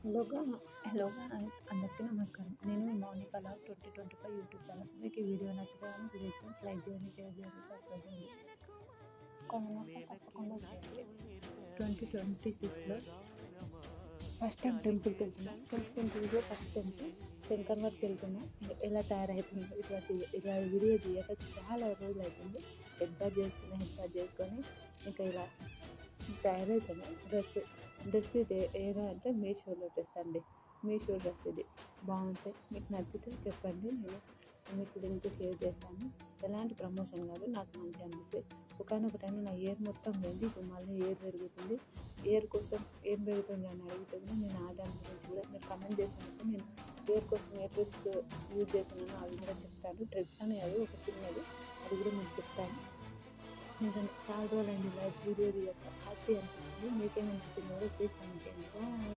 హలోగా హలోగా అందరికీ నమస్కారం. నేను మీ మౌనిక లాగ్ 2025 యూట్యూబ్ ఛానల్. మీకు ఈ వీడియో నచ్చితే కనుక ప్లీజ్ లైక్ చేయండి, షేర్ చేయండి, సబ్స్క్రైబ్ చేయండి. కామెంట్ తప్పకుండా చేయండి. 2026లో ఫస్ట్ టైం టెంపుల్కి వెళ్తున్నా. 2020లో ఫస్ట్ టెంపుల్ శంకర్మఠకి వెళ్తున్నా. ఎలా తయారవుతుందో ఇలా వీడియో తీయక చాలా రోజులు అవుతుంది. హెడ్ చేసుకొని ఇంకా ఇలా తయారవుతున్నా. డ్రెస్ ఇది ఏదో అంటే మీషోలో డ్రెస్ అండి. మీషో డ్రెస్ ఇది బాగుంటాయి. మీకు నచ్చితే చెప్పండి, నేను మీకు లింక్ షేర్ చేస్తాను. ఎలాంటి ప్రమోషన్ కాదు, నాకు మంచిగా అనిపిస్తుంది. ఒకనొక టైంలో నా ఇయర్ మొత్తం పోయింది, ఇప్పుడు మళ్ళీ ఇయర్ పెరుగుతుంది. ఇయర్ కోసం ఏం పెరుగుతుంది అని అడుగుతుంది. నేను ఆ దాని గురించి కూడా మీరు కమెంట్ చేసినప్పుడు నేను ఇయర్ కోసం ఏ ట్రిప్స్ యూజ్ చేస్తున్నానో అవి కూడా చెప్తాను. ట్రిప్స్ అని అది ఒక చిన్నది, అది కూడా మీకు చెప్తాను. ఇంకా చాలా రోజులైంది లైవ్ వీడియో తీయక, హ్యాపీ అనిపిస్తుంది. మీకేమనిపిస్తుంది కూడా ప్లీజ్ కమెంట్ చేయండి.